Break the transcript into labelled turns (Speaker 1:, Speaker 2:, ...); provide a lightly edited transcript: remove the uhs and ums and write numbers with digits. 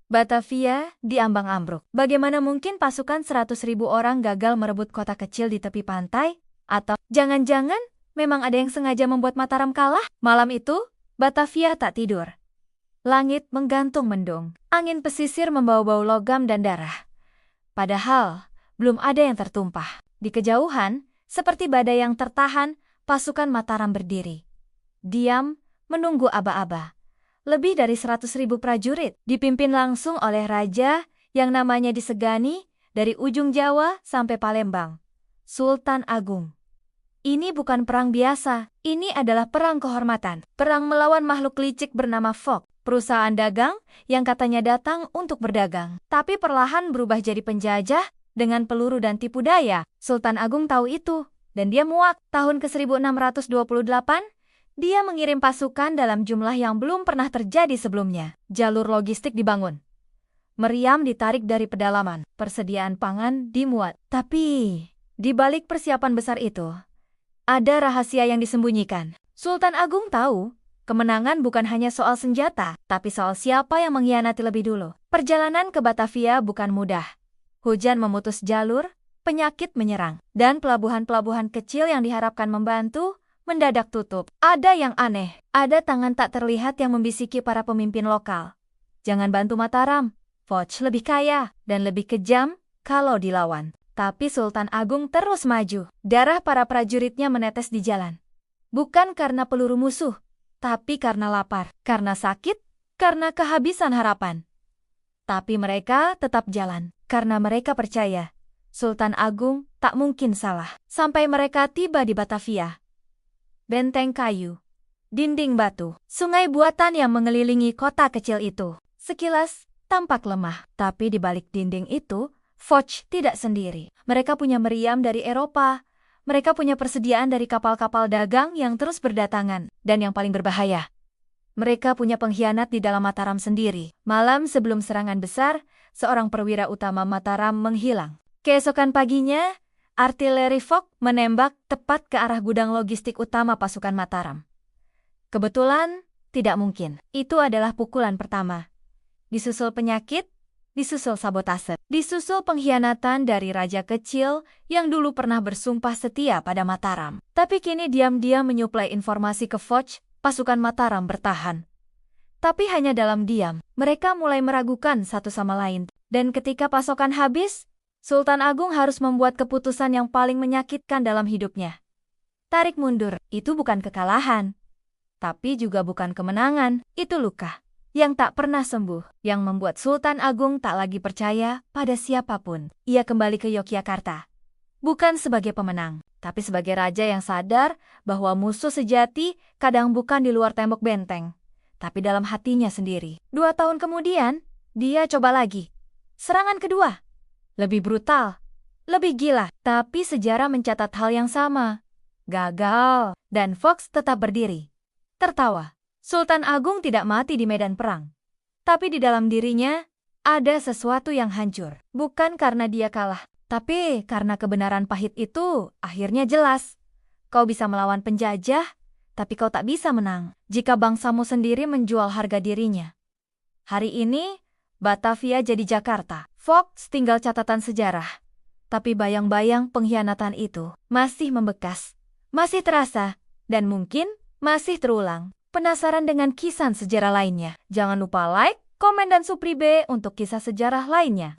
Speaker 1: Batavia diambang-ambruk. Bagaimana mungkin pasukan 100.000 orang gagal merebut kota kecil di tepi pantai? Atau jangan-jangan memang ada yang sengaja membuat Mataram kalah? Malam itu, Batavia tak tidur. Langit menggantung mendung. Angin pesisir membawa bau logam dan darah. Padahal, belum ada yang tertumpah. Di kejauhan, seperti badai yang tertahan, pasukan Mataram berdiri. Diam, menunggu aba-aba. Lebih dari 100.000 prajurit, dipimpin langsung oleh raja yang namanya disegani dari ujung Jawa sampai Palembang, Sultan Agung. Ini bukan perang biasa, ini adalah perang kehormatan. Perang melawan makhluk licik bernama Fok, perusahaan dagang yang katanya datang untuk berdagang. Tapi perlahan berubah jadi penjajah dengan peluru dan tipu daya. Sultan Agung tahu itu, dan dia muak. Tahun ke-1628, dia mengirim pasukan dalam jumlah yang belum pernah terjadi sebelumnya. Jalur logistik dibangun. Meriam ditarik dari pedalaman. Persediaan pangan dimuat. Tapi, di balik persiapan besar itu, ada rahasia yang disembunyikan. Sultan Agung tahu, kemenangan bukan hanya soal senjata, tapi soal siapa yang mengkhianati lebih dulu. Perjalanan ke Batavia bukan mudah. Hujan memutus jalur, penyakit menyerang, dan pelabuhan-pelabuhan kecil yang diharapkan membantu mendadak tutup. Ada yang aneh. Ada tangan tak terlihat yang membisiki para pemimpin lokal. Jangan bantu Mataram. Foch lebih kaya dan lebih kejam kalau dilawan. Tapi Sultan Agung terus maju. Darah para prajuritnya menetes di jalan. Bukan karena peluru musuh, tapi karena lapar, karena sakit, karena kehabisan harapan. Tapi mereka tetap jalan, karena mereka percaya Sultan Agung tak mungkin salah. Sampai mereka tiba di Batavia. Benteng kayu, dinding batu, sungai buatan yang mengelilingi kota kecil itu. Sekilas tampak lemah, tapi di balik dinding itu, Foch tidak sendiri. Mereka punya meriam dari Eropa, mereka punya persediaan dari kapal-kapal dagang yang terus berdatangan, dan yang paling berbahaya, mereka punya pengkhianat di dalam Mataram sendiri. Malam sebelum serangan besar, seorang perwira utama Mataram menghilang. Keesokan paginya, artileri Fok menembak tepat ke arah gudang logistik utama pasukan Mataram. Kebetulan, tidak mungkin. Itu adalah pukulan pertama. Disusul penyakit, disusul sabotase, disusul pengkhianatan dari raja kecil yang dulu pernah bersumpah setia pada Mataram. Tapi kini diam-diam menyuplai informasi ke Foch, pasukan Mataram bertahan. Tapi hanya dalam diam, mereka mulai meragukan satu sama lain. Dan ketika pasokan habis, Sultan Agung harus membuat keputusan yang paling menyakitkan dalam hidupnya. Tarik mundur, itu bukan kekalahan. Tapi juga bukan kemenangan, itu luka yang tak pernah sembuh, yang membuat Sultan Agung tak lagi percaya pada siapapun. Ia kembali ke Yogyakarta. Bukan sebagai pemenang, tapi sebagai raja yang sadar bahwa musuh sejati kadang bukan di luar tembok benteng, tapi dalam hatinya sendiri. 2 tahun kemudian, dia coba lagi. Serangan kedua. Lebih brutal, lebih gila, tapi sejarah mencatat hal yang sama. Gagal, dan Fox tetap berdiri. Tertawa. Sultan Agung tidak mati di medan perang. Tapi di dalam dirinya, ada sesuatu yang hancur. Bukan karena dia kalah, tapi karena kebenaran pahit itu akhirnya jelas. Kau bisa melawan penjajah, tapi kau tak bisa menang jika bangsamu sendiri menjual harga dirinya. Hari ini, Batavia jadi Jakarta. Fox tinggal catatan sejarah. Tapi bayang-bayang pengkhianatan itu masih membekas, masih terasa, dan mungkin masih terulang. Penasaran dengan kisah sejarah lainnya? Jangan lupa like, komen, dan subscribe untuk kisah sejarah lainnya.